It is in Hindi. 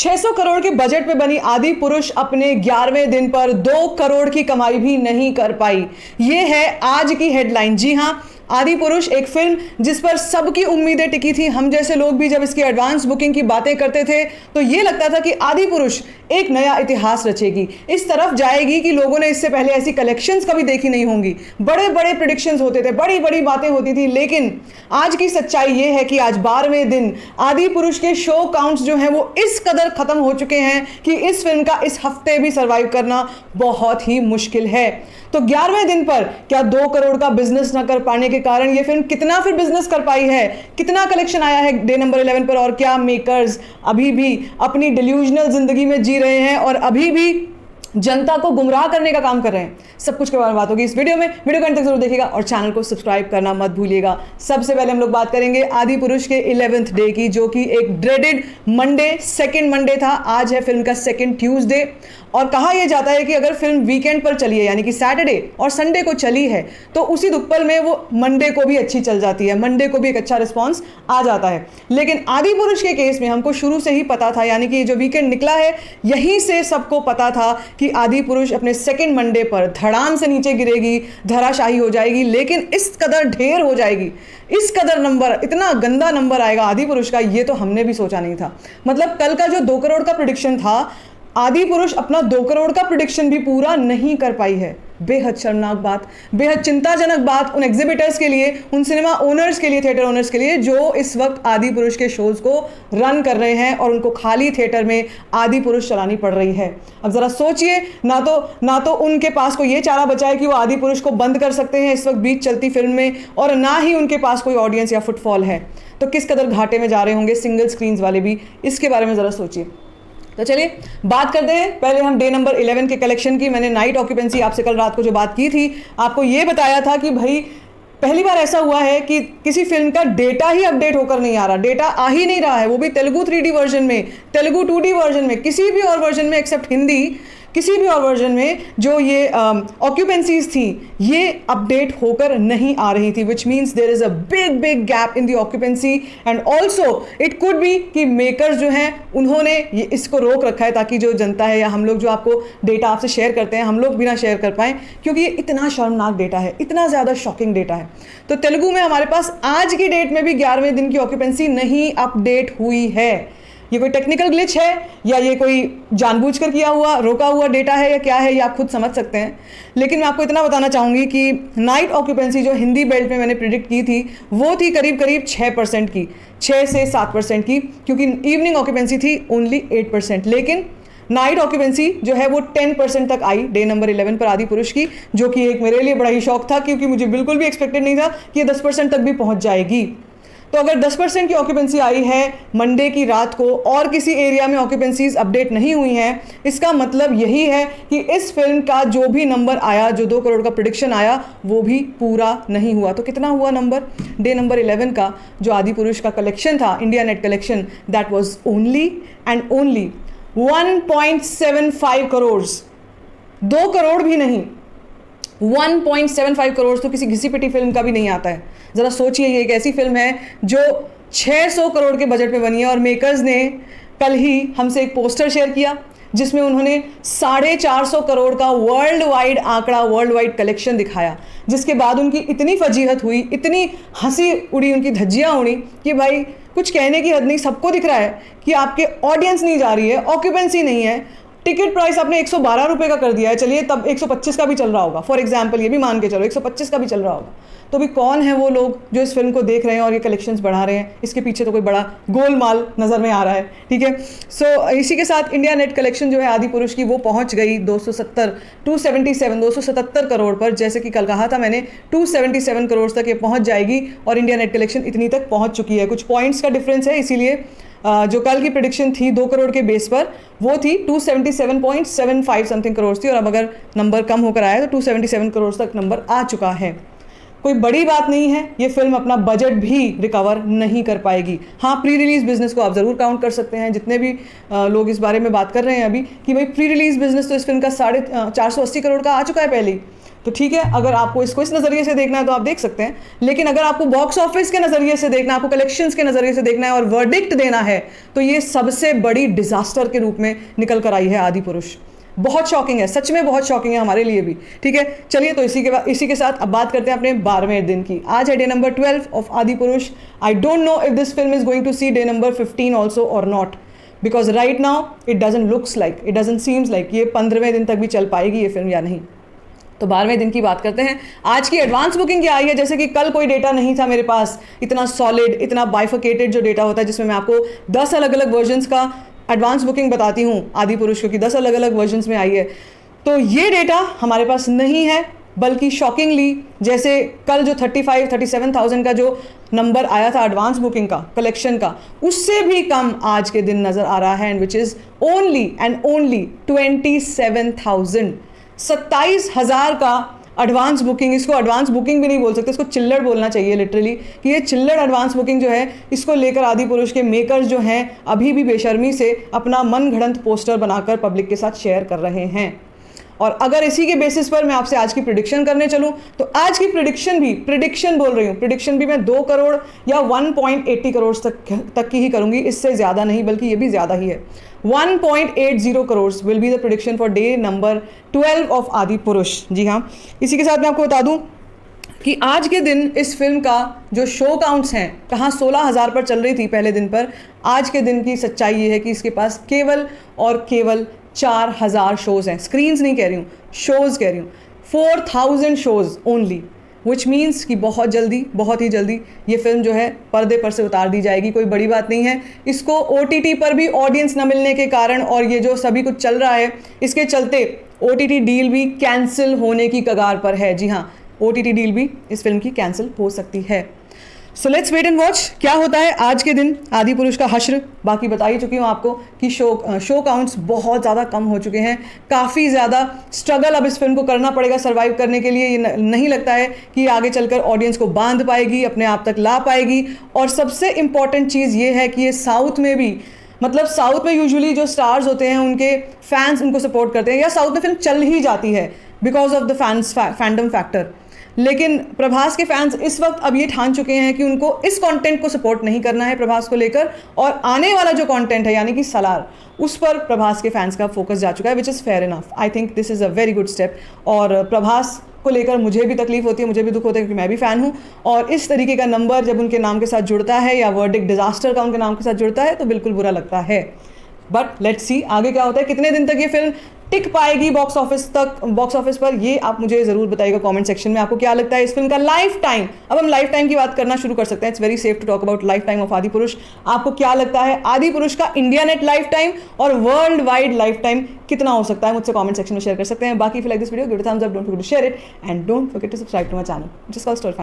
600 करोड़ के बजट पे बनी आदि पुरुष अपने 11वें दिन पर 2 करोड़ की कमाई भी नहीं कर पाई। ये है आज की हेडलाइन। जी हां, आदि पुरुष एक फिल्म जिस पर सबकी उम्मीदें टिकी थी। हम जैसे लोग भी जब इसकी एडवांस बुकिंग की बातें करते थे तो ये लगता था कि आदि पुरुष एक नया इतिहास रचेगी, इस तरफ जाएगी कि लोगों ने इससे पहले ऐसी कलेक्शंस कभी देखी नहीं होंगी। बड़े बड़े प्रेडिक्शंस होते थे, बड़ी बड़ी बातें होती थी, लेकिन आज की सच्चाई ये है कि आज 12वें दिन आदि पुरुष के शो काउंट्स जो हैं वो इस कदर खत्म हो चुके हैं कि इस फिल्म का इस हफ्ते भी सर्वाइव करना बहुत ही मुश्किल है। तो 11वें दिन पर क्या 2 करोड़ का बिजनेस न कर पाने के कारण ये फिल्म कितना फिर बिजनेस कर पाई है, कितना कलेक्शन आया है डे नंबर 11 पर, और क्या मेकर्स अभी भी अपनी डिल्यूजनल जिंदगी में जी रहे हैं और अभी भी जनता को गुमराह करने का काम कर रहे हैं, सब कुछ के बारे में बात होगी इस वीडियो में। वीडियो को अंत तक जरूर देखिएगा और चैनल को सब्सक्राइब करना मत भूलिएगा। सबसे पहले हम लोग बात करेंगे आदि पुरुष के 11th डे की, जो कि एक ड्रेडेड मंडे, सेकंड मंडे था। आज है फिल्म का सेकंड ट्यूसडे और कहा यह जाता है कि अगर फिल्म वीकेंड पर चली है, यानी कि सैटरडे और संडे को चली है, तो उसी दुक्कल में वो मंडे को भी अच्छी चल जाती है, मंडे को भी एक अच्छा रिस्पॉन्स आ जाता है। लेकिन आदि पुरुष के केस में हमको शुरू से ही पता था, यानी कि जो वीकेंड निकला है यहीं से सबको पता था कि आदि पुरुष अपने सेकंड मंडे पर धड़ाम से नीचे गिरेगी, धराशायी हो जाएगी। लेकिन इस कदर ढेर हो जाएगी, इस कदर नंबर, इतना गंदा नंबर आएगा आदि पुरुष का, ये तो हमने भी सोचा नहीं था। मतलब कल का जो 2 करोड़ का प्रेडिक्शन था, आदि पुरुष अपना 2 करोड़ का प्रेडिक्शन भी पूरा नहीं कर पाई है। बेहद शर्मनाक बात, बेहद चिंताजनक बात उन एग्जिबिटर्स के लिए, उन सिनेमा ओनर्स के लिए, थिएटर ओनर्स के लिए, जो इस वक्त आदि पुरुष के शोज को रन कर रहे हैं और उनको खाली थिएटर में आदि पुरुष चलानी पड़ रही है। अब जरा सोचिए, ना तो उनके पास कोई ये चारा बचा है कि वो आदि पुरुष को बंद कर सकते हैं इस वक्त बीच चलती फिल्म में, और ना ही उनके पास कोई ऑडियंस या फुटफॉल है। तो किस कदर घाटे में जा रहे होंगे सिंगल स्क्रीन वाले भी, इसके बारे में जरा सोचिए। तो चलिए बात करते हैं पहले हम डे नंबर 11 के कलेक्शन की। मैंने नाइट ऑक्यूपेंसी आपसे कल रात को जो बात की थी, आपको ये बताया था कि भाई पहली बार ऐसा हुआ है कि किसी फिल्म का डेटा ही अपडेट होकर नहीं आ रहा, डेटा आ ही नहीं रहा है, वो भी तेलुगु 3D वर्जन में, तेलुगु 2D वर्जन में, किसी भी और वर्जन में एक्सेप्ट हिंदी, किसी भी और वर्जन में जो ये ऑक्यूपेंसीज थी ये अपडेट होकर नहीं आ रही थी, which means there is a big gap in the occupancy. And also it could be कि मेकर्स जो हैं उन्होंने ये इसको रोक रखा है ताकि जो जनता है या हम लोग जो आपको डेटा आपसे शेयर करते हैं, हम लोग भी ना शेयर कर पाएँ, क्योंकि ये इतना शर्मनाक डेटा है, इतना ज़्यादा शॉकिंग डेटा है। तो तेलुगु में हमारे पास आज की डेट में भी 11वें दिन की ऑक्यूपेंसी नहीं अपडेट हुई है। ये कोई टेक्निकल ग्लिच है या ये कोई जानबूझकर किया हुआ रोका हुआ डेटा है या क्या है, ये आप खुद समझ सकते हैं। लेकिन मैं आपको इतना बताना चाहूँगी कि नाइट ऑक्यूपेंसी जो हिंदी बेल्ट में मैंने प्रिडिक्ट की थी वो थी करीब 6% की, 6 से 7% की, क्योंकि इवनिंग ऑक्यूपेंसी थी ओनली 8%। लेकिन नाइट ऑक्यूपेंसी जो है वो 10% तक आई डे नंबर 11 पर आदि पुरुष की, जो कि एक मेरे लिए बड़ा ही शौक था, क्योंकि मुझे बिल्कुल भी एक्सपेक्टेड नहीं था कि ये 10% तक भी पहुँच जाएगी। तो अगर 10% की ऑक्यूपेंसी आई है मंडे की रात को और किसी एरिया में ऑक्यूपेंसीज अपडेट नहीं हुई हैं, इसका मतलब यही है कि इस फिल्म का जो भी नंबर आया, जो 2 करोड़ का प्रेडिक्शन आया, वो भी पूरा नहीं हुआ। तो कितना हुआ नंबर डे नंबर 11 का? जो आदि पुरुष का कलेक्शन था, India net collection, that was only and only 1.75 crore. 2 crore भी नहीं, 1.75 करोड़ तो किसी घिसी पिटी फिल्म का भी नहीं आता है। ज़रा सोचिए, ये एक ऐसी फिल्म है जो 600 करोड़ के बजट में बनी है और मेकर्स ने कल ही हमसे एक पोस्टर शेयर किया जिसमें उन्होंने 450 करोड़ का वर्ल्ड वाइड आंकड़ा, वर्ल्ड वाइड कलेक्शन दिखाया, जिसके बाद उनकी इतनी फजीहत हुई, इतनी हंसी उड़ी, उनकी धज्जियाँ उड़ी कि भाई कुछ कहने की हद नहीं। सबको दिख रहा है कि आपके ऑडियंस नहीं जा रही है, ऑक्यूपेंसी नहीं है, टिकट प्राइस आपने 112 रुपये का कर दिया है, चलिए तब 125 का भी चल रहा होगा, फॉर एग्जाम्पल ये भी मान के चलो 125 का भी चल रहा होगा। तो भी कौन है वो लोग जो इस फिल्म को देख रहे हैं और ये कलेक्शंस बढ़ा रहे हैं? इसके पीछे तो कोई बड़ा गोलमाल नज़र में आ रहा है, ठीक है। सो इसी के साथ इंडिया नेट कलेक्शन जो है आदि पुरुष की, वो पहुंच गई 277 करोड़ पर। जैसे कि कल कहा था मैंने, 277 करोड़ तक ये पहुँच जाएगी और इंडिया नेट कलेक्शन इतनी तक पहुँच चुकी है। कुछ पॉइंट्स का डिफरेंस है, इसीलिए जो कल की प्रेडिक्शन थी 2 करोड़ के बेस पर, वो थी 277.75 समथिंग करोड़ थी, और अब अगर नंबर कम होकर आया तो 277 करोड़ तक नंबर आ चुका है। कोई बड़ी बात नहीं है, ये फिल्म अपना बजट भी रिकवर नहीं कर पाएगी। हाँ, प्री रिलीज बिजनेस को आप ज़रूर काउंट कर सकते हैं। जितने भी लोग इस बारे में बात कर रहे हैं अभी कि भाई प्री रिलीज बिजनेस तो इस फिल्म का 480 करोड़ का आ चुका है पहले ही, तो ठीक है, अगर आपको इसको इस नज़रिए से देखना है तो आप देख सकते हैं, लेकिन अगर आपको बॉक्स ऑफिस के नज़रिए से देखना है, आपको कलेक्शंस के नज़रिए से देखना है और वर्डिक्ट देना है, तो ये सबसे बड़ी डिजास्टर के रूप में निकल कर आई है आदि पुरुष। बहुत शॉकिंग है, सच में बहुत शॉकिंग है हमारे लिए भी। ठीक है, चलिए तो इसी के साथ अब बात करते हैं अपने 12वें दिन की। आज है day number 12 of Adipurush. I don't know if this film is going to see day number 15 also or not, because right now it doesn't looks like, it doesn't seems like ये 15वें दिन तक भी चल पाएगी ये फिल्म या नहीं। तो 12वें दिन की बात करते हैं। आज की एडवांस बुकिंग क्या आई है, जैसे कि कल कोई डेटा नहीं था मेरे पास इतना सॉलिड, इतना बाइफिकेटेड जो डेटा होता है जिसमें मैं आपको 10 अलग अलग वर्जन्स का एडवांस बुकिंग बताती हूँ आदि पुरुष, क्योंकि 10 अलग अलग वर्जन्स में आई है। तो ये डेटा हमारे पास नहीं है, बल्कि शॉकिंगली जैसे कल जो 37,000 का जो नंबर आया था एडवांस बुकिंग का, कलेक्शन का, उससे भी कम आज के दिन नज़र आ रहा है, and which is only and only 27,000, 27,000 का एडवांस बुकिंग। इसको एडवांस बुकिंग भी नहीं बोल सकते, इसको चिल्लड़ बोलना चाहिए लिटरली, कि ये चिल्लड़ एडवांस बुकिंग जो है, इसको लेकर आदि पुरुष के मेकर्स जो हैं अभी भी बेशर्मी से अपना मन घड़ंत पोस्टर बनाकर पब्लिक के साथ शेयर कर रहे हैं। और अगर इसी के बेसिस पर मैं आपसे आज की प्रिडिक्शन करने चलूं, तो आज की प्रिडिक्शन बोल रही हूँ, प्रिडिक्शन भी मैं 2 करोड़ या 1.80 करोड़ तक की ही करूंगी, इससे ज़्यादा नहीं, बल्कि ये भी ज़्यादा ही है। 1.80 crore will be the prediction for day number 12 of आदि पुरुष। जी हाँ, इसी के साथ मैं आपको बता दूं कि आज के दिन इस फिल्म का जो शो काउंट्स हैं, कहाँ 16,000 पर चल रही थी पहले दिन पर, आज के दिन की सच्चाई ये है कि इसके पास केवल और केवल 4,000 शोज़ हैं। स्क्रीन्स नहीं कह रही हूँ, शोज़ कह रही हूँ। 4,000 शोज़ ओनली, विच मीन्स कि बहुत जल्दी, बहुत ही जल्दी ये फिल्म जो है पर्दे पर से उतार दी जाएगी। कोई बड़ी बात नहीं है। इसको OTT पर भी ऑडियंस न मिलने के कारण और ये जो सभी कुछ चल रहा है, इसके चलते OTT डील भी कैंसिल होने की कगार पर है। जी हाँ, OTT डील भी इस फिल्म की कैंसिल हो सकती है। So let's wait and watch क्या होता है आज के दिन आदि पुरुष का हश्र। बाकी बता ही चुकी हूँ आपको कि शो काउंट्स बहुत ज़्यादा कम हो चुके हैं, काफ़ी ज़्यादा स्ट्रगल अब इस फिल्म को करना पड़ेगा सर्वाइव करने के लिए। ये नहीं लगता है कि आगे चलकर ऑडियंस को बांध पाएगी, अपने आप तक ला पाएगी। और सबसे इम्पॉर्टेंट चीज़ ये है कि ये साउथ में भी, मतलब साउथ में यूजुअली जो स्टार्स होते हैं उनके फैंस उनको सपोर्ट करते हैं, या साउथ में फिल्म चल ही जाती है because of the fandom factor. लेकिन प्रभास के फैंस इस वक्त अब ये ठान चुके हैं कि उनको इस कंटेंट को सपोर्ट नहीं करना है प्रभास को लेकर, और आने वाला जो कंटेंट है यानी कि सलार, उस पर प्रभास के फैंस का फोकस जा चुका है, which is fair enough. I think this is a very good step. और प्रभास को लेकर मुझे भी तकलीफ होती है, मुझे भी दुख होता है, क्योंकि मैं भी फ़ैन हूँ। और इस तरीके का नंबर जब उनके नाम के साथ जुड़ता है, या वर्डिक्ट डिजास्टर का उनके नाम के साथ जुड़ता है, तो बिल्कुल बुरा लगता है। बट लेट्स सी आगे क्या होता है, कितने दिन तक ये फिल्म टिक पाएगी बॉक्स ऑफिस पर, ये आप मुझे ज़रूर बताइएगा कमेंट सेक्शन में। आपको क्या लगता है इस फिल्म का लाइफ टाइम? अब हम लाइफ टाइम की बात करना शुरू कर सकते हैं। It's very safe to talk about life time of Adipurush. आपको क्या लगता है आदि पुरुष का इंडिया नेट लाइफ टाइम और वर्ल्ड वाइड लाइफ टाइम कितना हो सकता है? मुझसे कमेंट सेक्शन में शेयर कर सकते हैं। बाकी if you like this video, give it a thumbs up, don't forget to share it and don't forget to subscribe to my channel, just call story find.